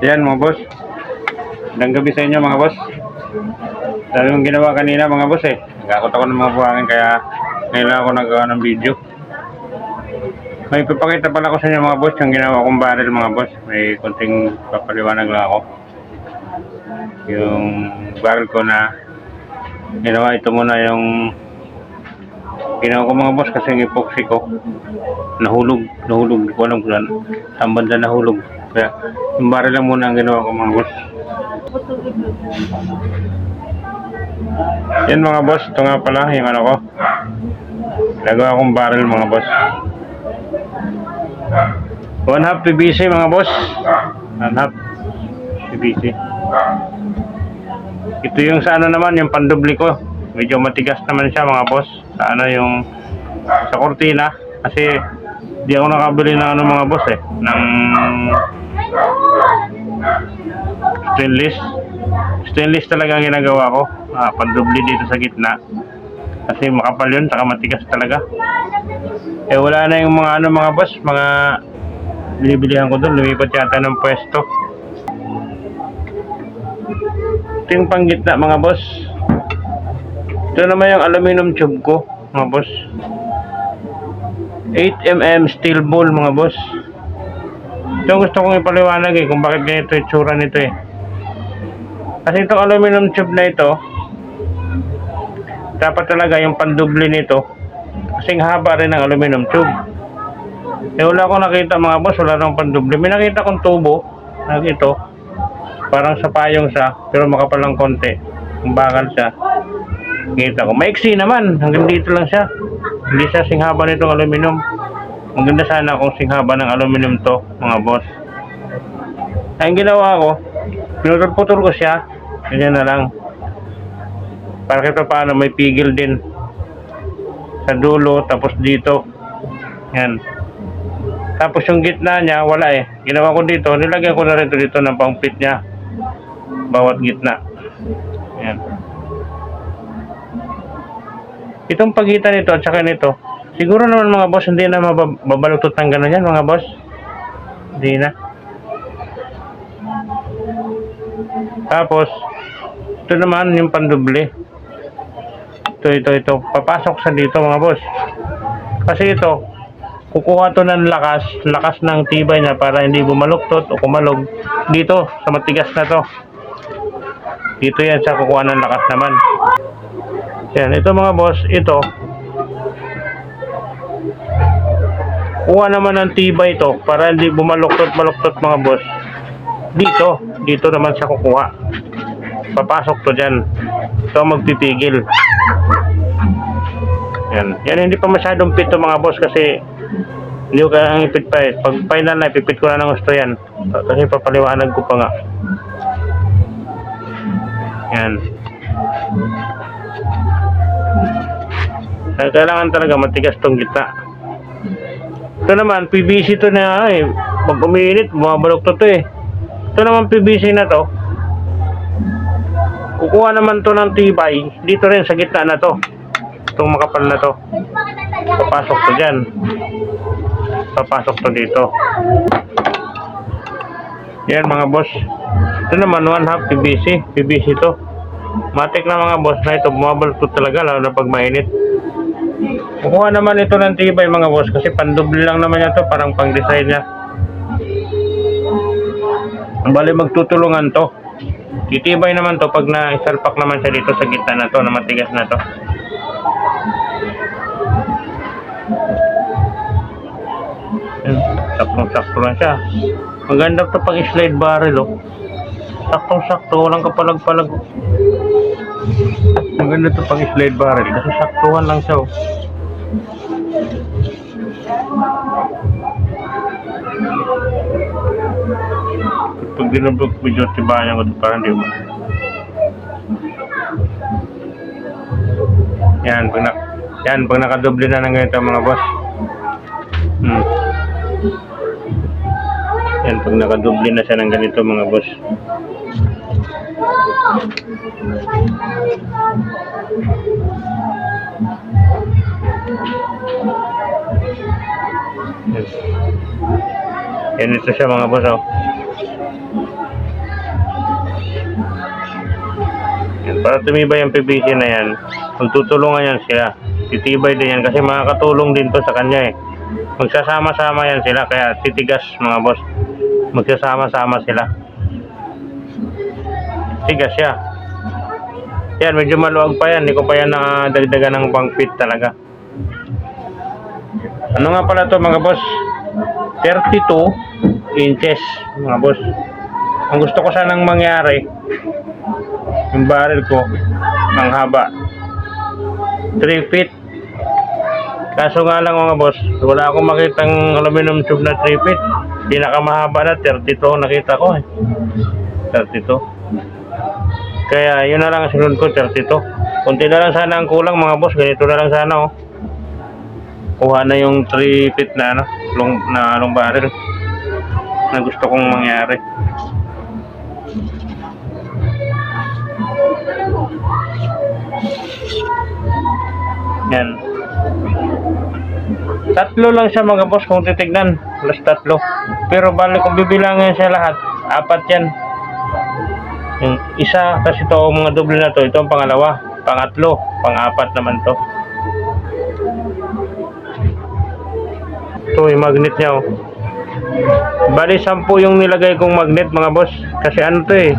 Yan mga boss. Magandang gabi sa inyo mga boss. Dami kong ginawa kanina mga boss eh. Nagkakot ako ng mga buhangin kaya ngayon lang ako nagawa ng video. May ipapakita pala ko sa inyo mga boss yung ginawa kong barrel mga boss. May konting papaliwanag lang ako. Yung barrel ko na ginawa, ito muna yung ginawa ko mga boss kasi yung epoxy ko nahulog, di ko alam kung saan banda nahulog. Kaya yung barrel lang muna ang ginawa ko mga boss. Yan mga boss, ito nga pala yung ano ko, nagawa kong barrel mga boss. 1/2 PVC mga boss, 1/2 PVC. Ito yung sa ano naman, yung pandubli ko, medyo matigas naman siya mga boss. Sa ano yung sa kortina, kasi di ako nakabili ng ano mga boss ng stainless talaga ang ginagawa ko. Pandubli dito sa gitna kasi makapal yun, saka matigas talaga. Wala na yung mga ano mga boss, mga binibilihan ko doon, lumipat yata ng pwesto. Ito yung panggitna mga boss. Ito naman yung aluminum tube ko mga boss, 8mm steel ball mga boss. Ito gusto kong ipaliwanag kung bakit ganito yung tsura nito kasi itong aluminum tube na ito, dapat talaga yung pandubli nito kasing haba rin ng aluminum tube. Wala akong nakita mga boss, wala nang pandubli. May nakita kong tubo na ito, parang sa payong siya pero makapal lang konti, kung bakal siya. Kita ko maiksi naman, hanggang dito lang siya, hindi siya singhaba nitong aluminum. Ang ganda sana kung singhaba ng aluminum to mga boss. Ang ginawa ko, pinutol-putol ko siya, ganyan na lang, para kita paano may pigil din sa dulo, tapos dito yan. Tapos yung gitna niya wala ginawa ko dito, nilagyan ko na rin dito ng pangpit niya bawat gitna. Yan. Itong pagitan nito at saka nito, siguro naman mga boss hindi na mababaluktot ng gano'n yan mga boss, hindi na. Tapos ito naman yung pandubli, ito papasok sa dito mga boss, kasi ito kukuha to ng lakas ng tibay niya para hindi bumaluktot o kumalog dito sa matigas na to. Dito yan sa kukuha ng lakas naman. Yan, ito mga boss, ito kuha naman ng tibay ito para hindi bumaluktot mga boss. Dito naman siya kukuha, papasok to dyan, ito magpipigil. Yan hindi pa masyadong pito mga boss kasi hindi ko kaya ang ipit pa pag final na ipipit ko na ng gusto yan kasi papaliwanag ko pa nga. Yan, kailangan talaga matigas tong gitna. Ito naman PVC to na pag umiinit bumabaluktot to Ito naman PVC na to, kukuha naman to ng tibay dito rin sa gitna na to, itong makapal na to, papasok to dyan, papasok to dito. Yan mga boss, ito naman 1/2 PVC to, matik na mga boss na ito, bumabaluktot talaga lalo na pag mainit. Kukuha naman ito ng tibay mga boss kasi pandubli lang naman yan to, parang pang design niya. Bali magtutulungan to, titibay naman to pag na-isalpak naman siya dito sa gitna na to na matigas na to. Saktong-sakto lang siya. Maganda to pang slide barrel saktong-sakto, walang kapalag-palag. Maganda to pang slide barrel kasi saktuhan lang siya Pag dinabog medyo tibayan ko parang di ba. Yan pag nakadoble na ng ganito mga boss. Yan pag nakadoble na siya ng ganito mga boss. Yes. Yan ito siya mga boss, oh. Yan, para tumibay ang PVC na yan, magtutulungan yan sila. Titibay din yan kasi makakatulong din to sa kanya eh. Magsasama-sama yan sila kaya titigas mga boss. Magsasama-sama sila. Tigas siya. Yan, medyo maluwag pa yan. Hindi ko pa yan nakadagdagan ng pang-fit talaga. Ano nga pala to mga boss? 32 inches mga boss. Ang gusto ko sanang mangyari, yung barrel ko ang haba 3 feet. Kaso nga lang mga boss, wala akong makitang aluminum tube na 3 feet. Pinakamahaba na 32 nakita ko eh. 32. Kaya yun na lang ang sunod ko, 32. Kunti na lang sana ang kulang mga boss. Ganito na lang sana oh. Kuha na yung 3 feet na ano, long barrel na gusto kong mangyari. Yan. Tatlo lang siya mga boss kung titignan. Plus tatlo. Pero balik kung bibilangin siya lahat, 4 yan. Yung isa, kasi ito mga doble na to. Ito ang pangalawa, pangatlo, pang-4 naman to. Ito yung magnet niya oh. Bali 10 yung nilagay kong magnet mga boss. Kasi ano to eh,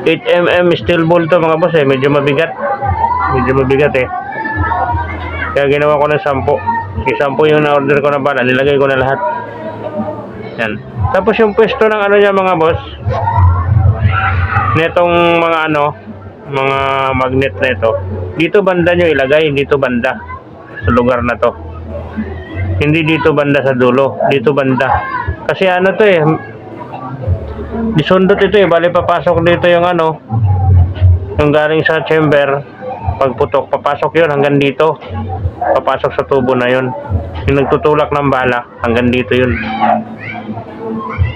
8mm steel ball to mga boss eh. Medyo mabigat eh. Kaya ginawa ko ng 10. Yung 10 yung na-order ko na bala, nilagay ko na lahat. Yan. Tapos yung pwesto ng ano niya mga boss, netong mga ano, mga magnet na ito, dito banda nyo ilagay, dito banda sa lugar na to. Hindi dito banda sa dulo, dito banda. Kasi ano to eh, disundot ito eh, bali papasok dito yung ano, yung galing sa chamber, pagputok, papasok yun hanggang dito. Papasok sa tubo na yun. Yung nagtutulak ng bala, hanggang dito yun.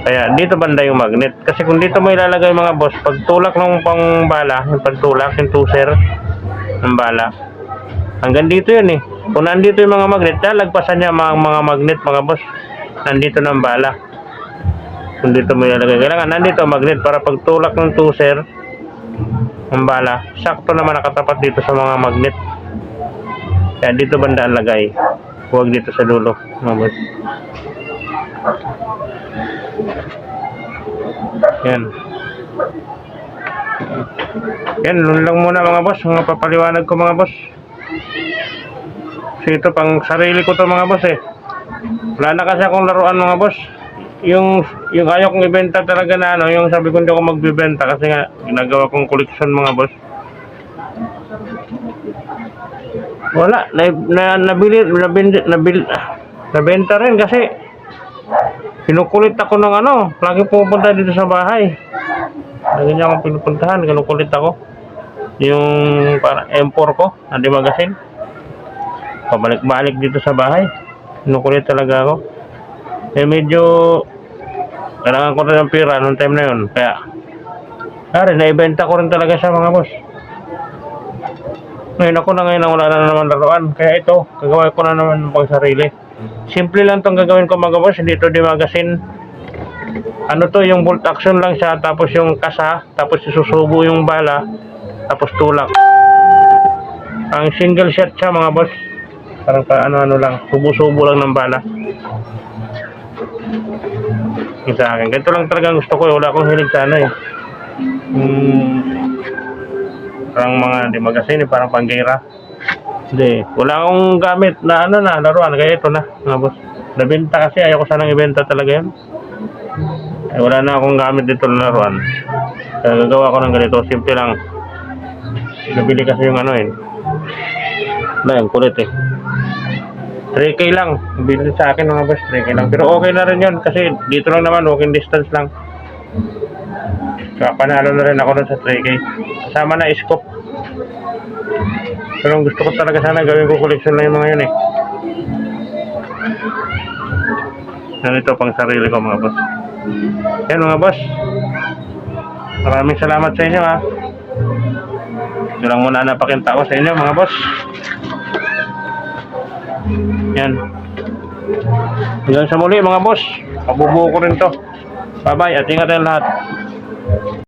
Kaya dito banda yung magnet. Kasi kung dito mo ilalagay mga boss, pag tulak ng pang bala, yung pagtulak, yung tuser ng bala, hanggang dito yun eh. Kung nandito yung mga magnet, lalagpasan niya mga magnet mga boss. Nandito ng bala. Kung dito mo ilalagay, kailangan nandito ang magnet para pagtulak ng tuser ng bala, sakto naman nakatapat dito sa mga magnet. Kaya dito banda ang lagay. Huwag dito sa dulo mga boss. Yan. Yan, lang muna mga boss, mga papaliwanag ko mga boss. Kasi ito pang sarili ko to mga boss eh. Wala na kasi akong laruan mga boss. Yung ayaw kong ibenta talaga na ano, yung sabi ko hindi ako magbibenta kasi nga ginagawa kong collection mga boss. Wala, nabenta rin kasi kinukulit ako ng ano, lagi pupunta dito sa bahay. Lagi niya akong pinupuntahan, kinukulit ako. Yung para M4 ko, Andi Magazine. Pabalik-balik dito sa bahay. Kinukulit talaga ako. Eh medyo kailangan ko rin ng pera noong time na yun. Kaya, naibenta ko rin talaga siya mga boss. Ngayon ako na ngayon wala na naman laruan. Kaya ito, gagawin ko na naman pang sarili. Simple lang itong gagawin ko mga boss. Hindi ito di magazine. Ano to, yung bolt action lang siya. Tapos yung kasa. Tapos isusubo yung bala. Tapos tulak. Ang single shot siya mga boss. Parang pa ano lang. Subo-subo lang ng bala. Yung sa akin. Ganito lang talaga gusto ko. Wala akong hilig sa ano eh. Parang mga di magazine, parang panggera. Hindi, wala akong gamit na ano na, laruan. Kaya ito na, mga boss. Nabenta kasi, ayaw ko sanang ibenta talaga yan. Eh, wala na akong gamit dito na laruan. Kaya gagawa ko ng ganito, simple lang. Nabili kasi yung ano eh. Na, yung kulit eh. 3K lang. Bili sa akin mga boss, 3K lang. Pero okay na rin yun kasi dito lang naman, walking distance lang. Kaya panalo na rin ako nun sa 3K. Kasama na scope. Pero gusto ko talaga sana gawin ko collection na yung mga yun eh. Ganito pang sarili ko mga boss. Yan mga boss. Maraming salamat sa inyo ha. Ito lang muna napakita ko sa inyo mga boss. Yan. Hanggang sa muli mga boss. Mabubuo ko rin to. Bye bye at ingat tayong lahat.